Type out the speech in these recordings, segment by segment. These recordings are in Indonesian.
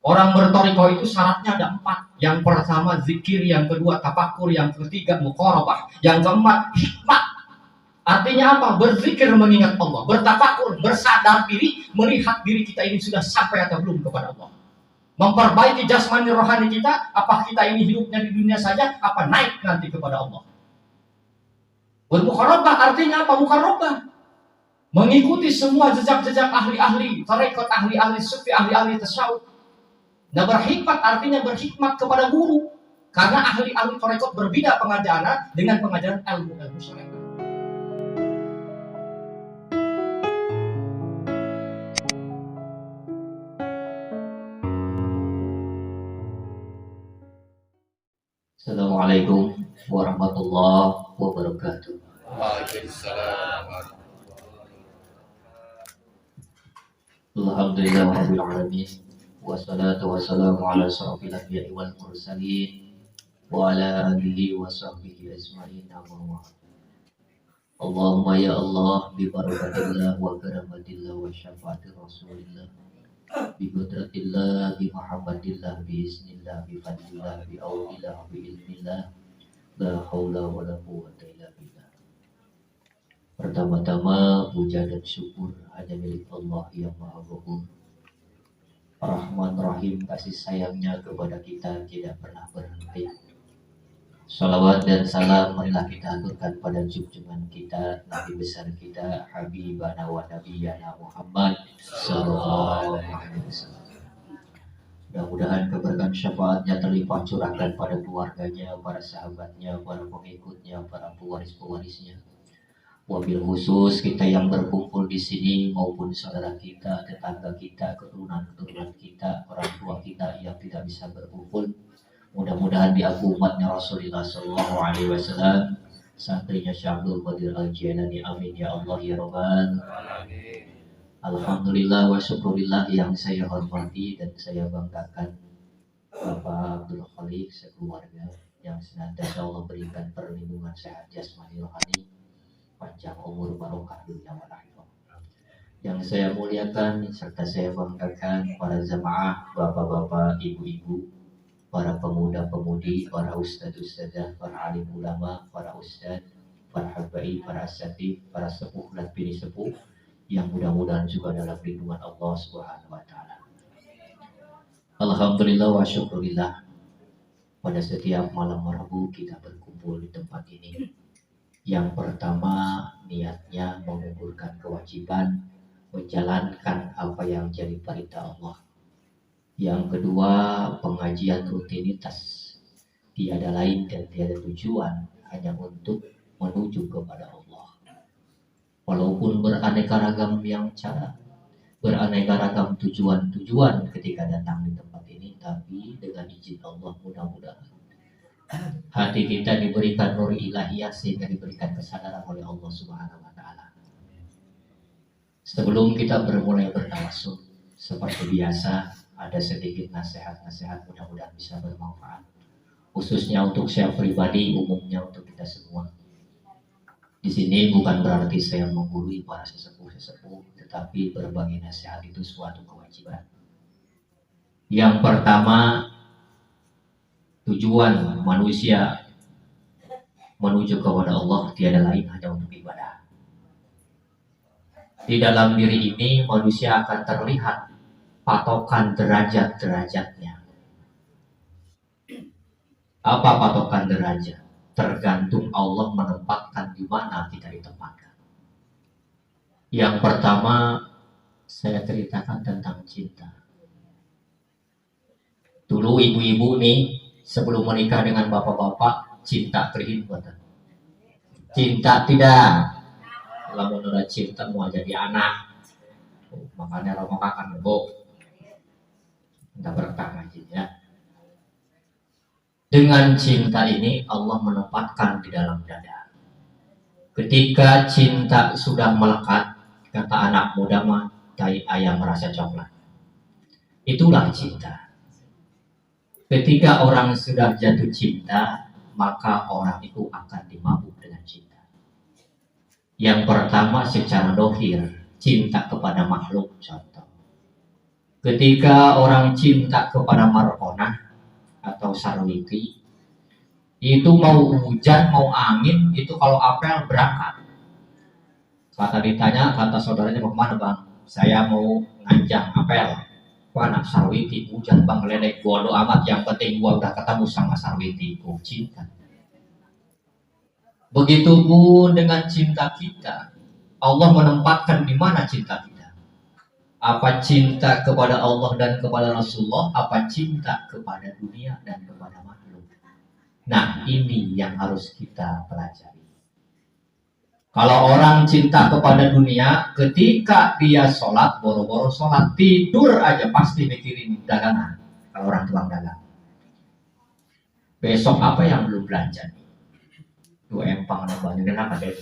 Orang bertoriko itu syaratnya ada 4. Yang pertama zikir, yang kedua tafakur, yang ketiga muqarabah, yang keempat hikmah. Artinya apa? Berzikir mengingat Allah, bertafakur, bersadar diri, melihat diri kita ini sudah sampai atau belum kepada Allah. Memperbaiki jasmani rohani kita, apa kita ini hidupnya di dunia saja, apa naik nanti kepada Allah. Bermuqarabah artinya apa? Muqarabah mengikuti semua jejak-jejak ahli-ahli tarekat, ahli-ahli sufi, ahli-ahli tasawuf. Nah, berhikmat artinya berhikmat kepada guru, karena ahli-ahli tarekat berbeda pengajaran dengan pengajaran ilmu-ilmu syariat. Assalamualaikum warahmatullahi wabarakatuh. Waalaikumsalam. Alhamdulillahirabbil alamin. Wassalatu wassalamu ala asyrofil anbiya'i wal mursalin wa ala alihi wa sahbihi ajma'in. Allahumma ya Allah, bi barakatillah wa karamatillah wa syafaatir rasulillah, bi qudratillah, bi muhammadillah, bi iznillah, bi fadlillah, bi aunillah, bi ilmillah, la haula wa la quwwata illa billah. Pertama-tama puja dan syukur hanya milik Allah yang Maha Ghafur, Rahman Rahim, kasih sayangnya kepada kita tidak pernah berhenti. Salawat dan salam marilah kita aturkan pada junjungan kita, Nabi besar kita, Habibana wa Nabiyana Muhammad sallallahu alaihi wasallam. Mudah-mudahan keberkahan syafaatnya terlimpah curahkan pada keluarganya, para sahabatnya, para pengikutnya, para pewaris-pewarisnya. Wabil khusus kita yang berkumpul di sini maupun saudara kita, tetangga kita, keturunan-keturunan kita, orang tua kita yang tidak bisa berkumpul. Mudah-mudahan diaku umatnya Rasulullah Sallallahu Alaihi Wasallam, santrinya Syabdul Qadir Al-Jailani. Amin ya Allah ya Rabbal Alamin. Alhamdulillah wa syukurillah yang saya hormati dan saya banggakan Bapak Abdul Khalik sekeluarga yang senantiasa Allah berikan perlindungan sehat jasmani rohani, panjang umur barokah dunia wal akhirah. Yang saya muliakan serta saya banggakan para jamaah, bapak-bapak, ibu-ibu, para pemuda-pemudi, para ustadz-ustadzah, para alim ulama, para ustadz, para habaib, para asatidz, para sepuh dan bini sepuh yang mudah-mudahan juga dalam lindungan Allah Subhanahu wa taala. Alhamdulillah wa syukurillah, pada setiap malam Rabu kita berkumpul di tempat ini. Yang pertama niatnya mengumpulkan kewajiban, menjalankan apa yang jadi perintah Allah. Yang kedua pengajian rutinitas, tiada lain dan tiada tujuan hanya untuk menuju kepada Allah. Walaupun beraneka ragam yang cara, beraneka ragam tujuan-tujuan ketika datang di tempat ini, tapi dengan izin Allah mudah-mudahan hati kita diberikan nur ilahiyah sehingga diberikan kesadaran oleh Allah Subhanahu wa taala. Sebelum kita bermulai bertawasul, seperti biasa ada sedikit nasihat-nasihat, mudah-mudahan bisa bermanfaat. Khususnya untuk saya pribadi, umumnya untuk kita semua. Di sini bukan berarti saya menggurui para sesepuh-sesepuh, tetapi berbagi nasihat itu suatu kewajiban. Yang pertama, tujuan manusia menuju kepada Allah tiada lain hanya untuk ibadah. Di dalam diri ini manusia akan terlihat patokan derajat-derajatnya. Apa patokan derajat? Tergantung Allah menempatkan di mana kita ditempatkan. Yang pertama saya ceritakan tentang cinta. Dulu ibu-ibu nih sebelum menikah dengan bapak-bapak, cinta keributan. Cinta tidak. Kalau menurut cinta mau jadi anak, makanya romo akan nebok. Kita berkah ngajinya. Dengan cinta ini Allah menempatkan di dalam dada. Ketika cinta sudah melekat, kata anak muda mah, tai ayam rasa coklat. Itulah cinta. Ketika orang sudah jatuh cinta, maka orang itu akan dimabuk dengan cinta. Yang pertama secara dohir, cinta kepada makhluk, contoh. Ketika orang cinta kepada Markonah atau Sarwiti, itu mau hujan mau angin, itu kalau apel berangkat. Kata ditanya, kata saudaranya, mau kemana bang? Saya mau nganjang apel. Wah, anak Sarwiti, hujan bang, ledek bodo amat, yang penting gua udah ketemu sama Sarwiti. Oh, cinta. Begitupun dengan cinta kita. Allah menempatkan di mana cinta kita. Apa cinta kepada Allah dan kepada Rasulullah, apa cinta kepada dunia dan kepada makhluk. Nah, ini yang harus kita pelajari. Kalau orang cinta kepada dunia, ketika dia sholat, boro-boro sholat, tidur aja pasti mikirin dagangan. Kalau orang tukang dagang, besok apa yang belum belanja nih? Dua empang nambahnya kenapa deh?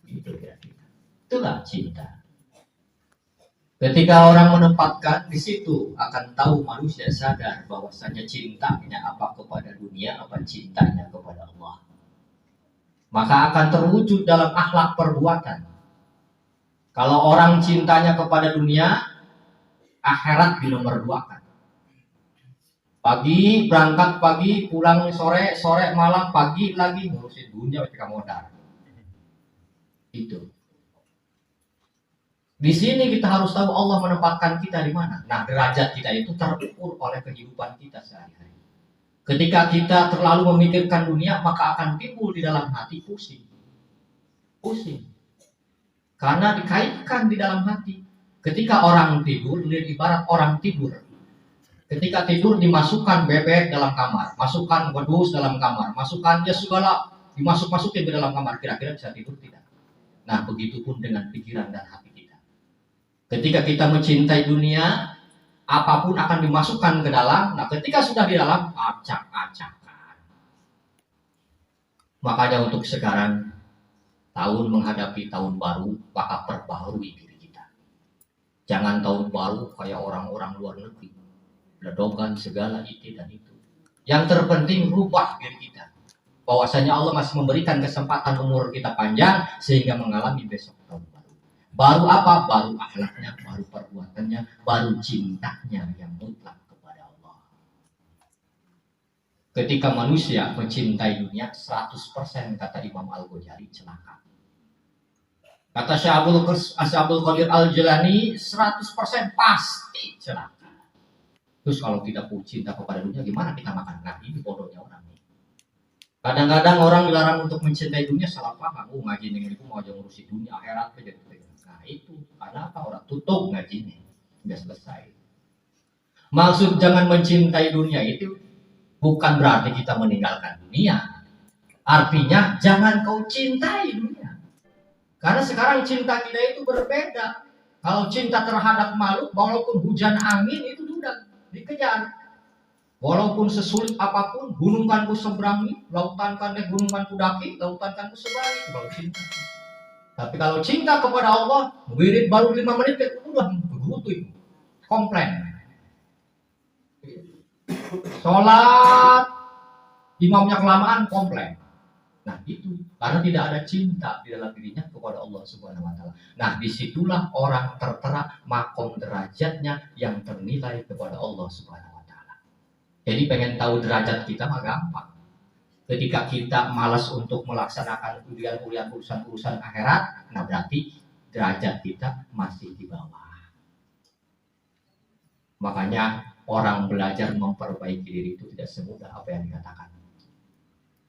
Itu kira-kira. Itulah cinta. Ketika orang menempatkan di situ, akan tahu manusia sadar bahwasanya cintanya apa kepada dunia, apa cintanya kepada Allah. Maka akan terwujud dalam akhlak perbuatan. Kalau orang cintanya kepada dunia, akhirat dinomorduakan. Pagi berangkat pagi, pulang sore, sore malam, pagi lagi ngurusin dunia ketika modal. Itu. Di sini kita harus tahu Allah menempatkan kita di mana. Nah, derajat kita itu terukur oleh kehidupan kita sehari-hari. Ketika kita terlalu memikirkan dunia, maka akan timbul di dalam hati pusing. Pusing. Karena dikaitkan di dalam hati. Ketika orang tidur, ibarat orang tidur. Ketika tidur dimasukkan bebek dalam kamar, masukkan wedus dalam kamar, masukkan ya segala dimasuk-masukin ke dalam kamar, kira-kira bisa tidur tidak? Nah, begitupun dengan pikiran dan hati kita. Ketika kita mencintai dunia, apapun akan dimasukkan ke dalam. Nah, ketika sudah di dalam, acak-acakan. Makanya untuk sekarang, tahun menghadapi tahun baru, maka perbaharui diri kita. Jangan tahun baru kayak orang-orang luar negeri, ledokan segala itu dan itu. Yang terpenting rubah diri kita. Bahwasanya Allah masih memberikan kesempatan umur kita panjang sehingga mengalami besok tahun baru. Baru apa? Baru akhlaknya, baru perbuatannya, baru cintanya yang mutlak kepada Allah. Ketika manusia mencintai dunia 100%, kata Imam Al-Ghazali, celaka. Kata Syekh Abdul Qadir Al-Jilani, 100% pasti celaka. Terus kalau tidak cinta kepada dunia, gimana kita makan? Nah, ini bodohnya orang nih. Kadang-kadang orang dilarang untuk mencintai dunia, salah paham. Ngaji nih, itu mau aja ngurusi dunia, akhirat aja. Nah, itu karena apa? Orang tutup ngajinya, udah selesai. Maksud jangan mencintai dunia itu bukan berarti kita meninggalkan dunia. Artinya jangan kau cintai dunia. Karena sekarang cinta kita itu berbeda. Kalau cinta terhadap makhluk, walaupun hujan angin itu sudah dikejar. Walaupun sesulit apapun, gunung kan ku seberangi, lautan kan gunung kan ku daki, lautan kan ku seberangi. Kalau cinta. Tapi kalau cinta kepada Allah, wirid baru 5 menit itu udah berutuh itu. Komplain. Sholat, imamnya kelamaan, komplain. Nah itu karena tidak ada cinta di dalam dirinya kepada Allah Subhanahu Wa Taala. Nah disitulah orang tertera makom derajatnya yang ternilai kepada Allah Subhanahu Wa Taala. Jadi pengen tahu derajat kita mah gampang. Ketika kita malas untuk melaksanakan kuliah urusan akhirat, nah berarti derajat kita masih di bawah. Makanya orang belajar memperbaiki diri itu tidak semudah apa yang dikatakan.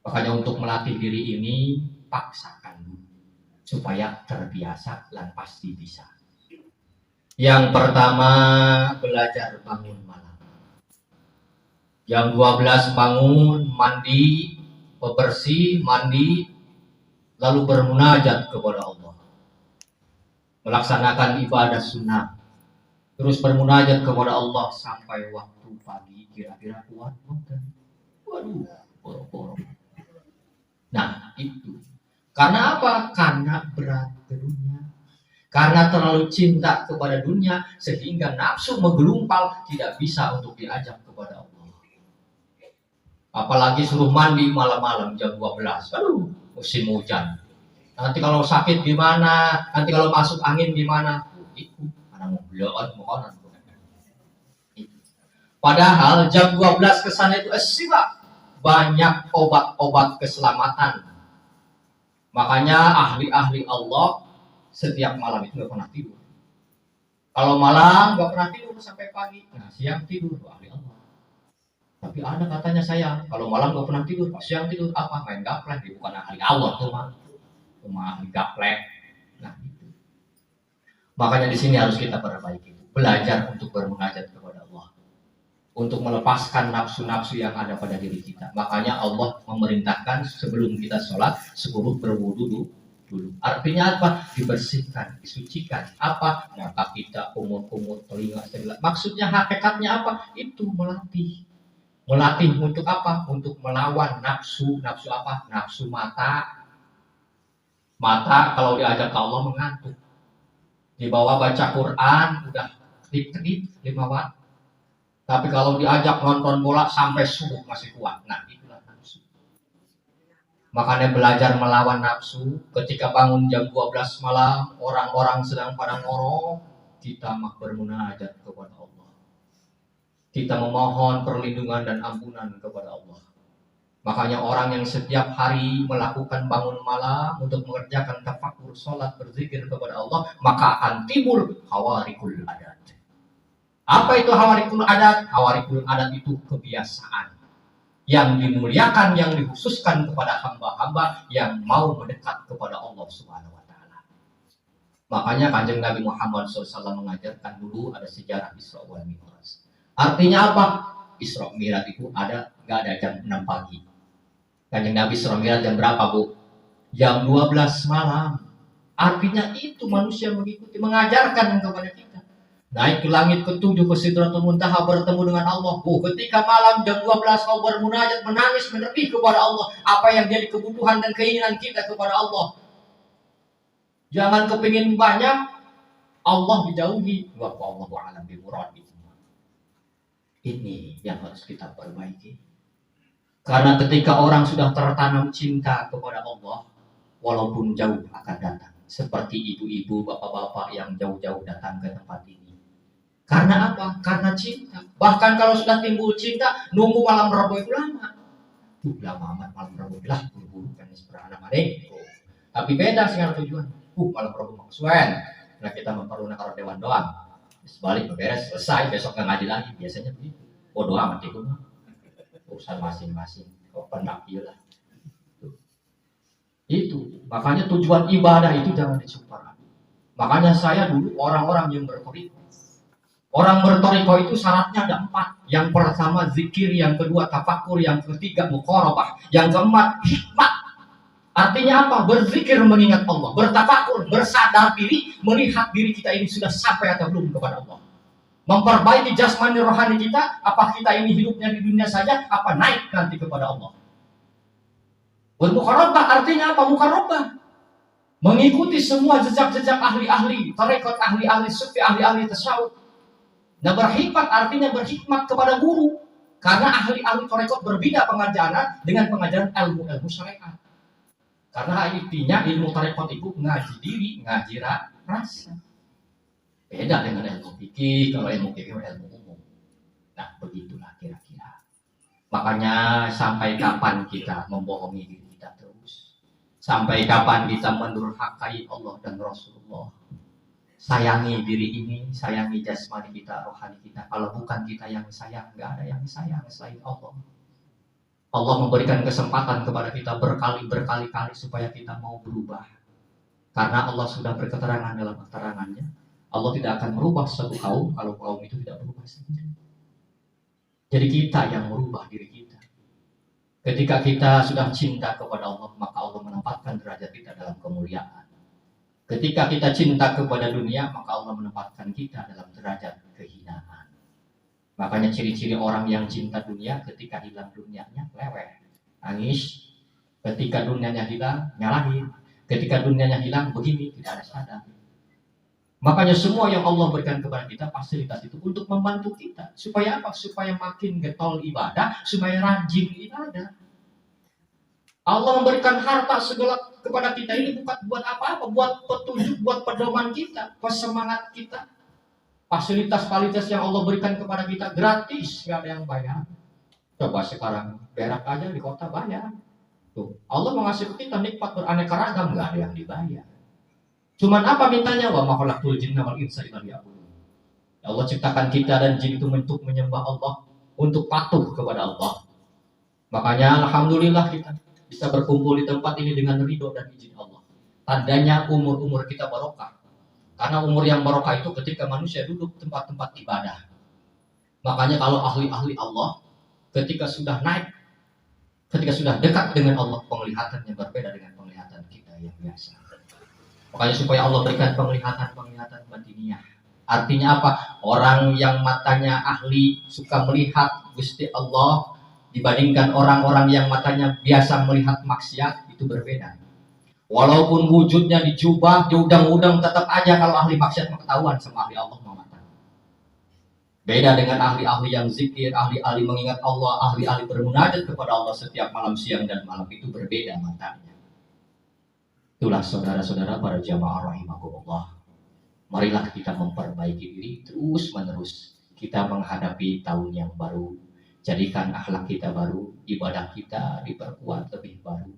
Makanya untuk melatih diri ini paksakan dulu supaya terbiasa dan pasti bisa. Yang pertama belajar bangun malam. Jam 12 bangun, mandi, bebersih, mandi, lalu bermunajat kepada Allah. Melaksanakan ibadah sunnah. Terus bermunajat kepada Allah sampai waktu pagi, kira-kira kuat bukan? Waduh, boro-boro. Nah itu karena apa? Karena berat ke dunia, karena terlalu cinta kepada dunia sehingga nafsu menggelumpal tidak bisa untuk diajak kepada Allah. Apalagi suruh mandi malam-malam jam 12, aduh musim hujan. Nanti kalau sakit gimana? Nanti kalau masuk angin gimana? Itu karena mau beliau makanan. Padahal jam 12 ke sana itu banyak obat-obat keselamatan. Makanya ahli-ahli Allah setiap malam itu nggak pernah tidur. Kalau malam nggak pernah tidur sampai pagi. Nah, siang tidur ahli Allah. Tapi ada katanya saya, kalau malam nggak pernah tidur, siang tidur apa? Main gaplek. Dia bukan ahli Allah tuh mah. Cuma ahli gaplek. Nah, itu. Makanya di sini harus kita perbaiki. Belajar untuk bermunajat kepada Allah. Untuk melepaskan nafsu-nafsu yang ada pada diri kita. Makanya Allah memerintahkan sebelum kita sholat, sebelum berwudu dulu. Artinya apa? Dibersihkan, disucikan. Apa? Mata kita, kumur-kumur, telinga, telinga. Maksudnya hakikatnya apa? Itu melatih. Melatih untuk apa? Untuk melawan nafsu. Nafsu apa? Nafsu mata. Mata kalau diajak ke Allah mengantuk. Di bawah baca Quran, udah kedip-kedip 5 watt. Tapi kalau diajak nonton bola sampai subuh masih kuat. Nah, itulah nafsu. Makanya belajar melawan nafsu. Ketika bangun jam 12 malam, orang-orang sedang pada ngorok, kita mah bermunajat kepada Allah. Kita memohon perlindungan dan ampunan kepada Allah. Makanya orang yang setiap hari melakukan bangun malam untuk mengerjakan tafakur, sholat, berzikir kepada Allah, maka akan timbul hawarikul adat. Apa itu hawarikul adat? Hawarikul adat itu kebiasaan yang dimuliakan, yang dikhususkan kepada hamba-hamba yang mau mendekat kepada Allah Subhanahu wa Ta'ala. Makanya Kanjeng Nabi Muhammad SAW mengajarkan dulu ada sejarah Isra wal Mi'raj. Artinya apa? Isra Mi'raj itu nggak ada jam 6 pagi. Kanjeng Nabi Isra Mi'raj jam berapa, Bu? Jam 12 malam. Artinya itu manusia mengikuti, mengajarkan kepada kita. Naik ke langit ke-7 ke Sidratul Muntaha bertemu dengan Allah. Ketika malam jam 12 kau bermunajat, menangis, menerbih kepada Allah. Apa yang jadi kebutuhan dan keinginan kita kepada Allah. Jangan kepingin banyak, Allah dijauhi. Wallahu a'lam bimurad. Ini yang harus kita perbaiki. Karena ketika orang sudah tertanam cinta kepada Allah, walaupun jauh akan datang. Seperti ibu-ibu, bapak-bapak yang jauh-jauh datang ke tempat ini. Karena apa? Karena cinta. Bahkan kalau sudah timbul cinta, nunggu malam Rabu itu lama. Lama amat malam Rabu lah, buru-buru kan sebenarnya madeng. Tapi beda sih tujuan. Malam Rabu maksudnya. Nah kita memperlukan kalau dewan doang. Sebalik beres, selesai, besok nggak ngaji lagi. Biasanya begitu. Doa mati itu mah. Urusan masing-masing. Kok pendak lah. Itu. Makanya tujuan ibadah itu jangan disumpah. Makanya saya dulu orang-orang yang bertoriko. Orang bertoriko itu syaratnya ada 4. Yang pertama zikir, yang kedua tafakur, yang ketiga muqarabah, yang keempat hikmat. Artinya apa? Berzikir mengingat Allah, bertafakur, bersadar diri, melihat diri kita ini sudah sampai atau belum kepada Allah. Memperbaiki jasmani rohani kita, apa kita ini hidupnya di dunia saja, apa naik nanti kepada Allah. Bermuqarabah artinya apa? Muqarabah. Mengikuti semua jejak-jejak ahli-ahli, tarekat ahli-ahli sufi, ahli-ahli tasawuf. Nah berhikmat artinya berhikmat kepada guru. Karena ahli-ahli tarekat berbeda pengajaran dengan pengajaran ilmu-ilmu syariat. Karena intinya ilmu tarekat itu ngaji diri, ngaji rasa. Beda dengan ilmu fikih, kalau ilmu fikih ilmu umum. Nah begitulah kira-kira. Makanya sampai kapan kita membohongi diri kita terus? Sampai kapan kita mendurhakai Allah dan Rasulullah? Sayangi diri ini, sayangi jasmani kita, rohani kita. Kalau bukan kita yang sayang, nggak ada yang sayang selain Allah. Allah memberikan kesempatan kepada kita berkali-kali supaya kita mau berubah. Karena Allah sudah berketerangan dalam keterangannya. Allah tidak akan merubah suatu kaum kalau kaum itu tidak berubah sendiri. Jadi kita yang merubah diri kita. Ketika kita sudah cinta kepada Allah, maka Allah menempatkan derajat kita dalam kemuliaan. Ketika kita cinta kepada dunia, maka Allah menempatkan kita dalam derajat kehinaan. Makanya ciri-ciri orang yang cinta dunia, ketika hilang dunianya, leweh, nangis. Ketika dunianya hilang, nyalahin. Ketika dunianya hilang, begini, tidak ada sadar. Makanya semua yang Allah berikan kepada kita, fasilitas itu untuk membantu kita. Supaya apa? Supaya makin getol ibadah, supaya rajin ibadah. Allah memberikan harta segala kepada kita ini bukan buat apa-apa, buat petunjuk, buat pedoman kita, semangat kita. Fasilitas-fasilitas yang Allah berikan kepada kita gratis, nggak ada yang bayar. Coba sekarang berak aja di kota bayar. Tuh, Allah mengasih kita nikmat beraneka ragam, nggak ada yang dibayar. Cuman apa mintanya? Wa ma khalaqtul jinna wal insa illa liya'budun. Allah ciptakan kita dan jin itu untuk menyembah Allah, untuk patuh kepada Allah. Makanya alhamdulillah kita bisa berkumpul di tempat ini dengan ridho dan izin Allah. Tandanya umur-umur kita barokah. Karena umur yang barokah itu ketika manusia duduk tempat-tempat ibadah. Makanya kalau ahli-ahli Allah ketika sudah naik, ketika sudah dekat dengan Allah, penglihatannya berbeda dengan penglihatan kita yang biasa. Makanya supaya Allah berikan penglihatan batiniah. Artinya apa? Orang yang matanya ahli suka melihat Gusti Allah dibandingkan orang-orang yang matanya biasa melihat maksiat, itu berbeda. Walaupun wujudnya dijubah, diudang-udang, tetap aja kalau ahli maksiat ketahuan sama ahli Allah mata. Beda dengan ahli-ahli yang zikir, ahli-ahli mengingat Allah, ahli-ahli bermunajat kepada Allah setiap malam, siang, dan malam, itu berbeda matanya. Itulah saudara-saudara para jamaah rahimakumullah. Marilah kita memperbaiki diri terus-menerus. Kita menghadapi tahun yang baru. Jadikan akhlak kita baru, ibadah kita diperkuat lebih baru.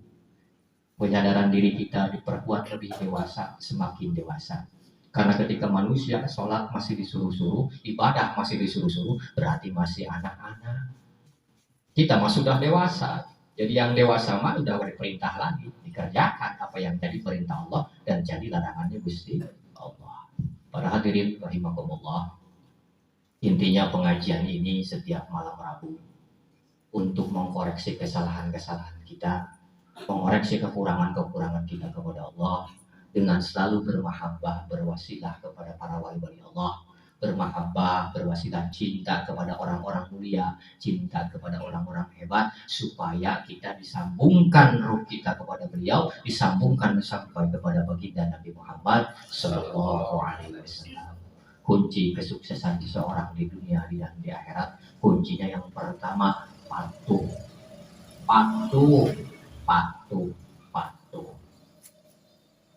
Penyadaran diri kita diperkuat lebih dewasa, semakin dewasa. Karena ketika manusia sholat masih disuruh-suruh, ibadah masih disuruh-suruh, berarti masih anak-anak. Kita mah sudah dewasa. Jadi yang dewasa mah udah berperintah lagi, dikerjakan apa yang jadi perintah Allah dan jadi larangannya Gusti Allah. Para hadirin rahimakumullah, intinya pengajian ini setiap malam Rabu untuk mengkoreksi kesalahan-kesalahan kita, mengoreksi kekurangan-kekurangan kita kepada Allah, dengan selalu bermahabbah, berwasilah kepada para wali-wali Allah, bermahabbah, berwasilah, cinta kepada orang-orang mulia, cinta kepada orang-orang hebat, supaya kita disambungkan ruh kita kepada beliau, disambungkan sampai kepada baginda Nabi Muhammad Sallallahu Alaihi Wasallam. Kunci kesuksesan seseorang di dunia dan di akhirat, kuncinya yang pertama patuh, patuh, patuh, patuh.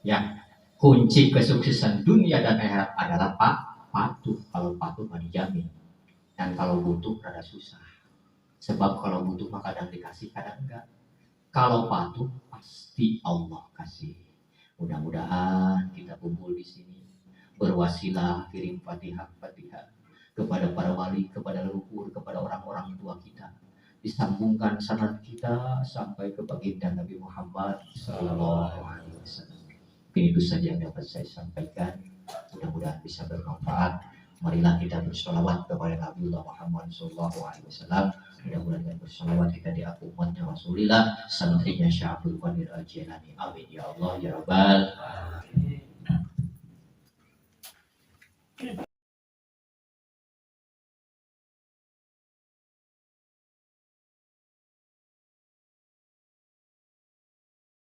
Ya, kunci kesuksesan dunia dan akhirat adalah patuh. Kalau patuh mah dijamin. Dan kalau butuh rada susah. Sebab kalau butuh mah kadang dikasih, kadang enggak. Kalau patuh pasti Allah kasih. Mudah-mudahan kita kumpul di sini berwasilah, kirim Fatihah kepada para wali, kepada leluhur, kepada orang-orang tua kita. Disambungkan sanad kita sampai ke baginda Nabi Muhammad Sallallahu Alaihi Wasallam. Itu saja yang dapat saya sampaikan. Mudah-mudahan bisa bermanfaat. Marilah kita bersolawat kepada Nabi Muhammad Sallallahu Alaihi Wasallam. Mudah-mudahan dengan bersolawat kita diaku umatnya Rasulullah, santrinya Syaikhul Qadir Al-Jilani. Amin ya Allah ya Rabbal.